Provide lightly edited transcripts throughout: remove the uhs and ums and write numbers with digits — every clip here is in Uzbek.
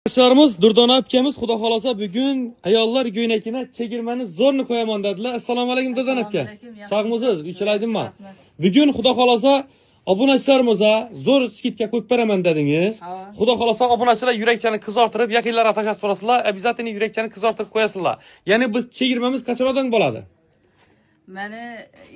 Arkadaşlarımız Durdona apkemiz Xudo xolasa bugun ayollar ko'ynakini chegirmani zo'rni qo'yaman dedilar. Assalomu alaykum Durdona apka. Sog'misiz? Uchilaydimmi? Bugun Xudo xolasa obunachilarimizga zo'r skidka qo'yib beraman dedingiz. Xudo xolasa obunachilar yurakchani qizartirib, yaqinlarga tashlab so'rasizlar, обязательно yurakchani qizartirib qo'yasizlar. Ya'ni biz chegirmamiz qachondan bo'ladi? Meni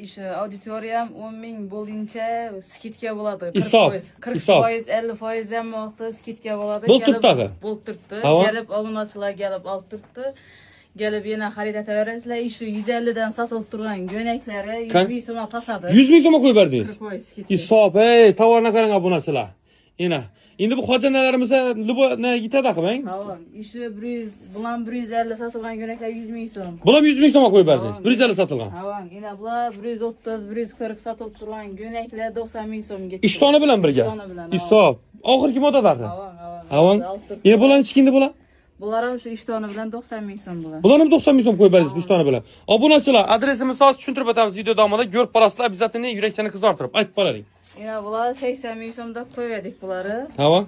ish auditoriyam 10 ming bo'lincha skidka bo'ladi. 40%, 50% ham vaqtda skidka bo'ladi. Bo'lib turibdi. Bo'lib turibdi. Kelib obunachilar kelib olib turibdi. Gelip yana xarid etaverasizlar. Shu 150 dan sotilib turgan ko'ynaklari 100 ming so'mga tashadi. 100 ming so'mga qo'yib berdingiz. 40% skidka. Hisob, tovarni qarang obunachilar. Endi bu xo'jandalarimizga libona yetadi aqmang. Ha, shu 100 bilan 150 sotilgan ko'ynaklar 100 ming so'm. Bular 100 ming so'mga qo'yib berdingiz. 150 sotilgan. Ha, yana bular 130, 140 sotilib turgan ko'ynaklar 90 ming so'mga. Ishtoni bilan birga. Hisob. Oxirgi moddadagi. Ha. Bularni ichkindi bular? Bular ham shu ishtoni bilan 90 ming so'm bular. Bularni 90 ming so'm qo'yib berdingiz ishtoni bilan. Obunachilar, adresimizni hozir tushuntirib o'tamiz video davomida. Ko'rib borasizlar, обязательно yurakchani qizartirib aytib qo'ying. Yana bular 80 ming so'mda qo'ydik bularni. Ha.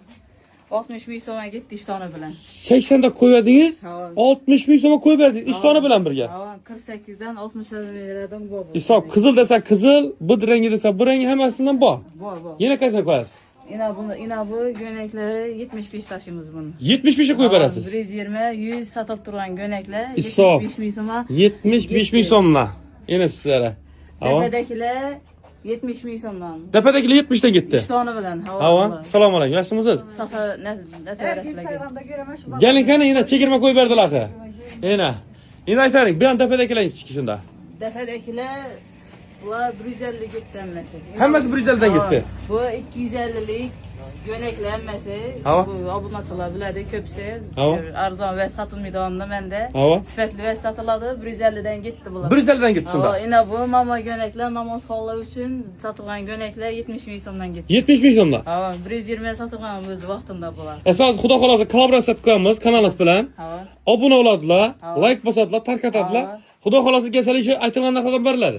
60 ming so'mga ketdi ishtoni bilan. 80 da qo'yadingiz, 60 ming so'mga qo'yib berdingiz ishtoni bilan birga. Ha, 48 dan 60 mingdan bor. Hisob, qizil desa qizil, bud rangi desa bu rangi hammasidan bor. Bor. Yana qaysini qo'yasiz? Ina bu ko'ynaklari 75 tashimiz buni. 75 ga qo'yib berasiz. 120, 100 sotilib turgan ko'ynaklar 75 ming so'm. 75 ming so'mdan. Yana sizlara. Tepadagilar 70 ming so'mdan. Tepadagilar 70 dan ketdi. Ishtoni bilan. Ha. Assalomu alaykum. Yaxshimisiz? Safa nataverasizlarga. Keling qani yana chegirma qo'yib berdilar. Endi aytaring, bu ham tepadagilarning ichki shunda. Tepadagilar bular 150 ketdi hammasi. Hammasi 150 dan ketdi. Bu 250lik ko'ynaklar hammasi. Bu obunachilar biladi, ko'psi arzon va sotilmaydiganini menda sifatli va sotiladi. 150 dan ketdi bular. 150 dan ketdi shunda. Ina bu mamo ko'ynaklar, namoz xollash uchun sotilgan ko'ynaklar 70 ming so'mdan ketdi. 70 ming so'mdan. Ha, 120 sotilgan o'z vaqtida bular. Asosan Xudo xolasa kollaboratsiya qilamiz kanalimiz bilan. Obuna bo'ladilar, like bosadilar, tarqatadilar. Xudo xolasa kesalishi aytilgan narxdan beriladi.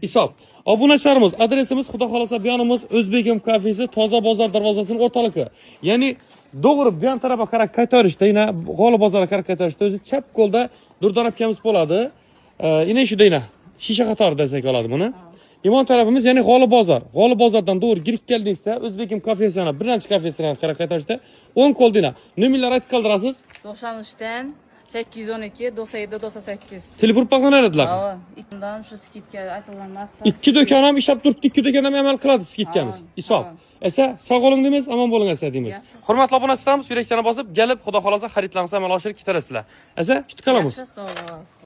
Hisob. Obunachilarimiz, adresimiz Xudo xolasa buyonimiz O'zbekim kafesi, Toza bozor darvozasining o'rtaligi. Ya'ni to'g'ri bu yon tarafga qarab qaytarishda, yana G'olib bozoriga qarab qaytarishda o'zi chap qo'lda Durdona apkamiz bo'ladi. Ina shu deyna. Shisha qatori desak oladi buni. Imon tarafimiz ya'ni G'olib bozor. G'olib bozordan to'g'ri kirib keldingizda O'zbekim kafesiga, birinchi kafesiga qarab qaytarishda 10 qo'ldina. Nomerlar aytib qoldirasiz. 93 dan 812 97 98. Telefon baqlanadilar. Ha, ikkidan shu skidka aytilgan narxda. Ikki do'kon ham ishlab turibdi, ikki do'kon ham amal qiladi skidkamiz. Hisob. Esa sog' bo'ling deymiz, omon bo'ling esa deymiz. Hurmatli obunachilarimiz, yurakchani bosib, kelib Xudo xolasa xaridlarni amalga oshirib ketarasizlar. Esa kutib qolamiz. Sog' bo'lasiz.